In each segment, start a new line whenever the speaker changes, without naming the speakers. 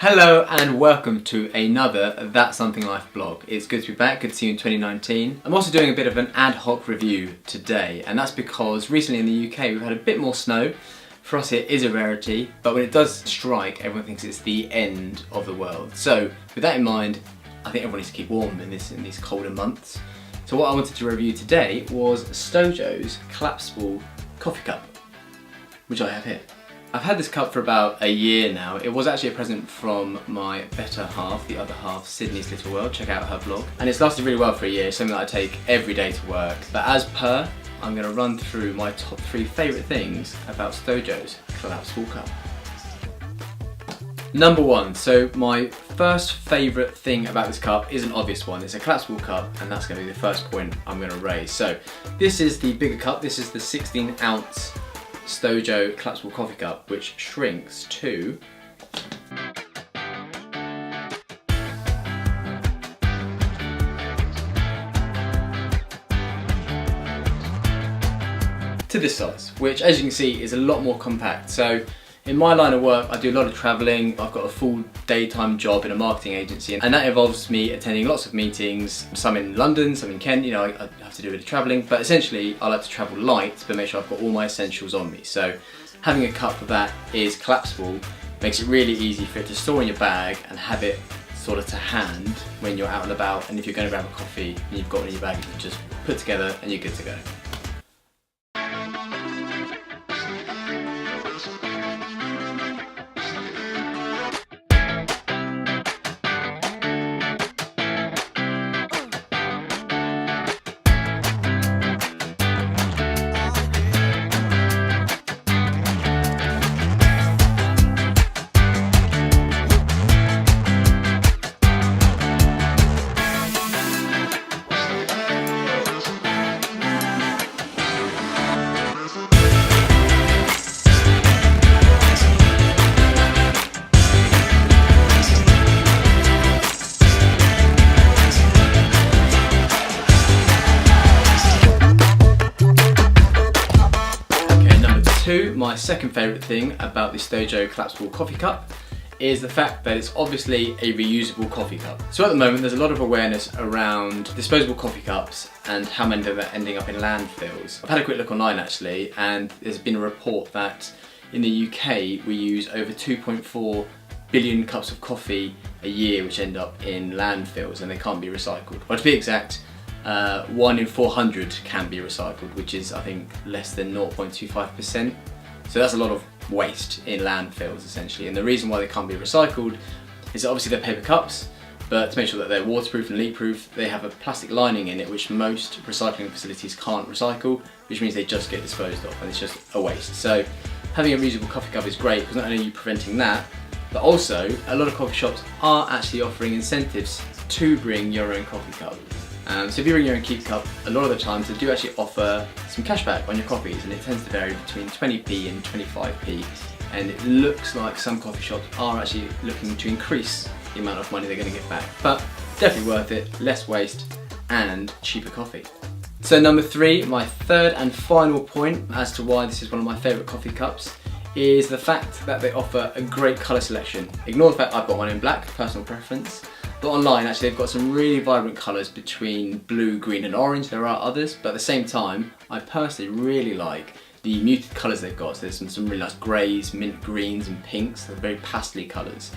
Hello and welcome to another That's Something Life vlog. It's good to be back, good to see you in 2019. I'm also doing a bit of an ad hoc review today, and that's because recently in the UK we've had a bit more snow. For us it is a rarity, but when it does strike everyone thinks it's the end of the world. So with that in mind, I think everyone needs to keep warm in these colder months. So what I wanted to review today was Stojo's collapsible coffee cup, which I have here. I've had this cup for about a year now. It was actually a present from my better half, the other half, Sydney's Little World. Check out her vlog. And it's lasted really well for a year. It's something that I take every day to work. But as per, I'm going to run through my top 3 favourite things about Stojo's collapsible cup. Number 1, so my first favourite thing about this cup is an obvious one. It's a collapsible cup, and that's going to be the first point I'm going to raise. So this is the bigger cup. This is the 16-ounce Stojo collapsible coffee cup, which shrinks to this size, which as you can see is a lot more compact. So in my line of work I do a lot of travelling. I've got a full daytime job in a marketing agency, and that involves me attending lots of meetings, some in London, some in Kent. You know, I have to do a bit of travelling, but essentially I like to travel light but make sure I've got all my essentials on me. So having a cup that is collapsible makes it really easy for it to store in your bag and have it sort of to hand when you're out and about, and if you're going to grab a coffee and you've got it in your bag, you can just put together and you're good to go. My second favourite thing about the Stojo collapsible coffee cup is the fact that it's obviously a reusable coffee cup. So at the moment there's a lot of awareness around disposable coffee cups and how many of them are ending up in landfills. I've had a quick look online actually, and there's been a report that in the UK we use over 2.4 billion cups of coffee a year which end up in landfills and they can't be recycled. Well, to be exact, 1 in 400 can be recycled, which is I think less than 0.25%. So that's a lot of waste in landfills essentially, and the reason why they can't be recycled is that obviously they're paper cups, but to make sure that they're waterproof and leak-proof, they have a plastic lining in it which most recycling facilities can't recycle, which means they just get disposed of and it's just a waste. So having a reusable coffee cup is great because not only are you preventing that, but also a lot of coffee shops are actually offering incentives to bring your own coffee cup. So if you bring your own keep cup, a lot of the times they do actually offer some cashback on your coffees, and it tends to vary between 20p and 25p, and it looks like some coffee shops are actually looking to increase the amount of money they're going to get back. But definitely worth it, less waste and cheaper coffee. So number 3, my third and final point as to why this is one of my favourite coffee cups is the fact that they offer a great colour selection. Ignore the fact I've got one in black, personal preference. But online actually they've got some really vibrant colours between blue, green and orange. There are others, but at the same time I personally really like the muted colours they've got. So there's some really nice greys, mint greens and pinks. They're very pastel colours,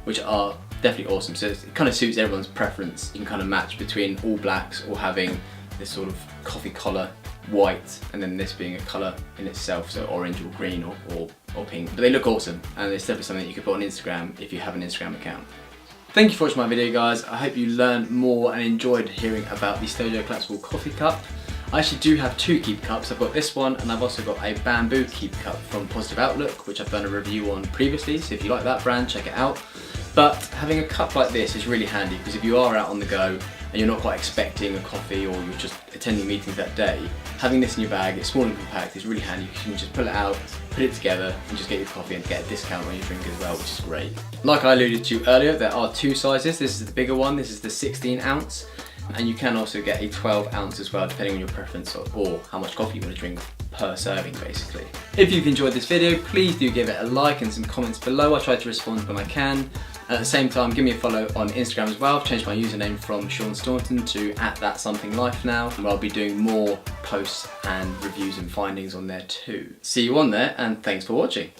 which are definitely awesome. So it kind of suits everyone's preference. You can kind of match between all blacks or having this sort of coffee collar, white, and then this being a colour in itself, so orange or green or pink. But they look awesome, and it's definitely something you could put on Instagram if you have an Instagram account. Thank you for watching my video guys. I hope you learned more and enjoyed hearing about the Stojo collapsible coffee cup. I actually do have 2 keep cups. I've got this one and I've also got a bamboo keep cup from Positive Outlook, which I've done a review on previously, so if you like that brand, check it out. But having a cup like this is really handy because if you are out on the go and you're not quite expecting a coffee or you're just attending meetings that day, having this in your bag, it's small and compact, is really handy. You can just pull it out, put it together and just get your coffee and get a discount on your drink as well, which is great. Like I alluded to earlier, there are 2 sizes. This is the bigger one, this is the 16 ounce, and you can also get a 12 ounce as well, depending on your preference or how much coffee you want to drink per serving basically. If you've enjoyed this video, please do give it a like and some comments below. I try to respond when I can. At the same time, give me a follow on Instagram as well. I've changed my username from Shaun Staunton to @thatsomething_life now, where I'll be doing more posts and reviews and findings on there too. See you on there, and thanks for watching.